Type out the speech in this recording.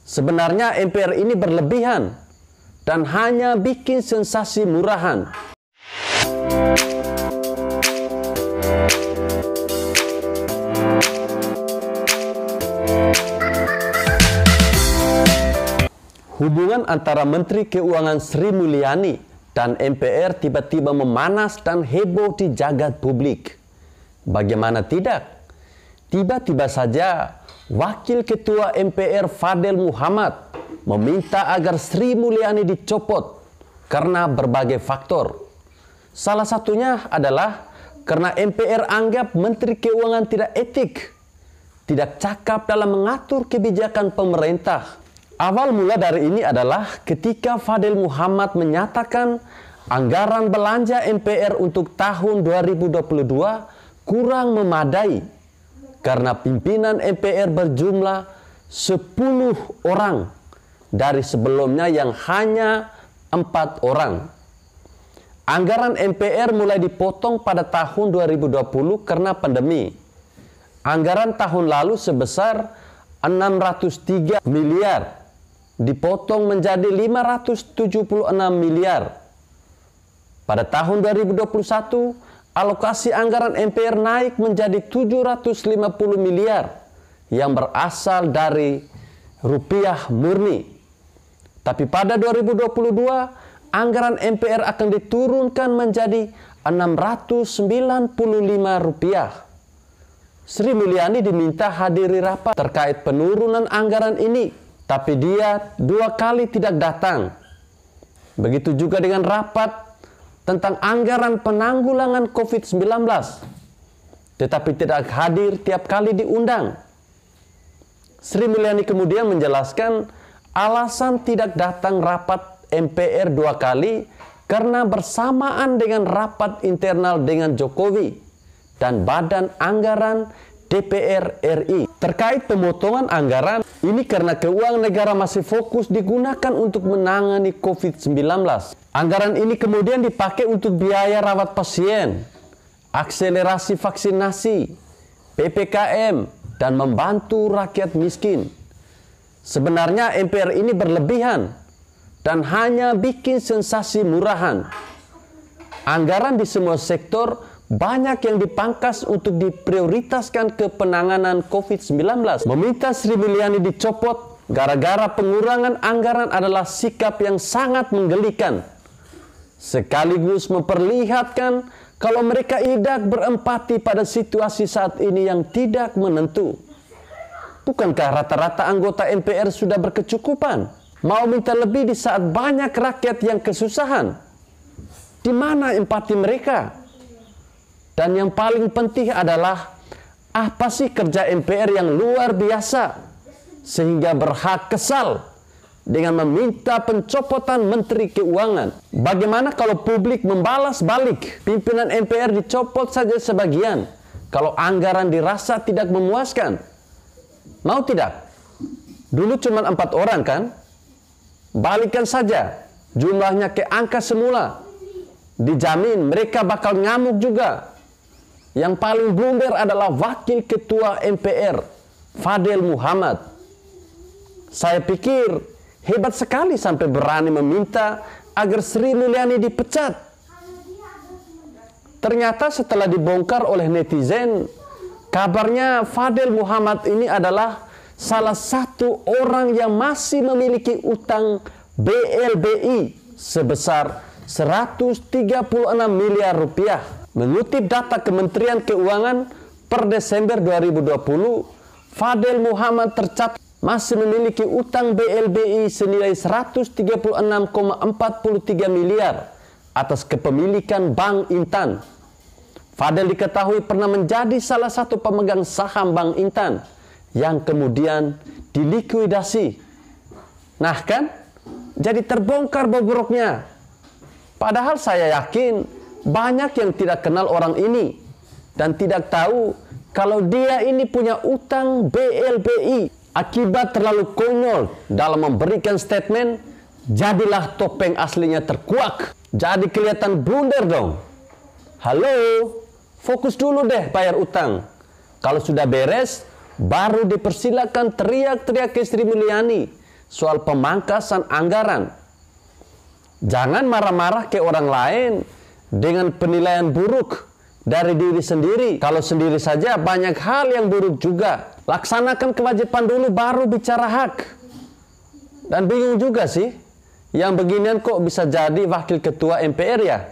Sebenarnya MPR ini berlebihan dan hanya bikin sensasi murahan. Hubungan antara Menteri Keuangan Sri Mulyani dan MPR tiba-tiba memanas dan heboh di jagat publik. Bagaimana tidak? Tiba-tiba saja Wakil Ketua MPR Fadel Muhammad meminta agar Sri Mulyani dicopot karena berbagai faktor. Salah satunya adalah karena MPR anggap Menteri Keuangan tidak etik, tidak cakap dalam mengatur kebijakan pemerintah. Awal mula dari ini adalah ketika Fadel Muhammad menyatakan anggaran belanja MPR untuk tahun 2022 kurang memadai karena pimpinan MPR berjumlah 10 orang dari sebelumnya yang hanya 4 orang. Anggaran MPR mulai dipotong pada tahun 2020 karena pandemi. Anggaran tahun lalu sebesar 603 miliar dipotong menjadi 576 miliar. Pada tahun 2021, alokasi anggaran MPR naik menjadi 750 miliar yang berasal dari rupiah murni. Tapi pada 2022, anggaran MPR akan diturunkan menjadi 695 rupiah. Sri Mulyani diminta hadiri rapat terkait penurunan anggaran ini, tapi dia 2 kali tidak datang. Begitu juga dengan rapat tentang anggaran penanggulangan COVID-19, tetapi tidak hadir tiap kali diundang. Sri Mulyani kemudian menjelaskan alasan tidak datang rapat MPR 2 kali karena bersamaan dengan rapat internal dengan Jokowi dan Badan Anggaran DPR RI. Terkait pemotongan anggaran, ini karena keuangan negara masih fokus digunakan untuk menangani COVID-19. Anggaran ini kemudian dipakai untuk biaya rawat pasien, akselerasi vaksinasi, PPKM, dan membantu rakyat miskin. Sebenarnya MPR ini berlebihan dan hanya bikin sensasi murahan. Anggaran di semua sektor banyak yang dipangkas untuk diprioritaskan ke penanganan COVID-19. Meminta Sri Mulyani dicopot gara-gara pengurangan anggaran adalah sikap yang sangat menggelikan, sekaligus memperlihatkan kalau mereka tidak berempati pada situasi saat ini yang tidak menentu. Bukankah rata-rata anggota MPR sudah berkecukupan? Mau minta lebih di saat banyak rakyat yang kesusahan? Di mana empati mereka? Dan yang paling penting adalah, apa sih kerja MPR yang luar biasa sehingga berhak kesal dengan meminta pencopotan Menteri Keuangan? Bagaimana kalau publik membalas balik, pimpinan MPR dicopot saja sebagian kalau anggaran dirasa tidak memuaskan? Mau tidak? Dulu cuma 4 orang kan? Balikan saja jumlahnya ke angka semula. Dijamin mereka bakal ngamuk juga. Yang paling blunder adalah Wakil Ketua MPR Fadel Muhammad. Saya pikir hebat sekali sampai berani meminta agar Sri Mulyani dipecat. Ternyata setelah dibongkar oleh netizen, kabarnya Fadel Muhammad ini adalah salah satu orang yang masih memiliki utang BLBI sebesar 136 miliar rupiah. Mengutip data Kementerian Keuangan per Desember 2020, Fadel Muhammad tercatat masih memiliki utang BLBI senilai 136,43 miliar atas kepemilikan Bank Intan. Fadel diketahui pernah menjadi salah satu pemegang saham Bank Intan yang kemudian dilikuidasi. Nah kan, jadi terbongkar bobroknya. Padahal saya yakin banyak yang tidak kenal orang ini dan tidak tahu kalau dia ini punya utang BLBI. Akibat terlalu konyol dalam memberikan statement, jadilah topeng aslinya terkuak. Jadi kelihatan blunder dong. Halo, fokus dulu deh bayar utang. Kalau sudah beres, baru dipersilakan teriak-teriak ke Sri Mulyani soal pemangkasan anggaran. Jangan marah-marah ke orang lain dengan penilaian buruk dari diri sendiri. Kalau sendiri saja banyak hal yang buruk juga. Laksanakan kewajiban dulu baru bicara hak. Dan bingung juga sih, yang beginian kok bisa jadi wakil ketua MPR ya?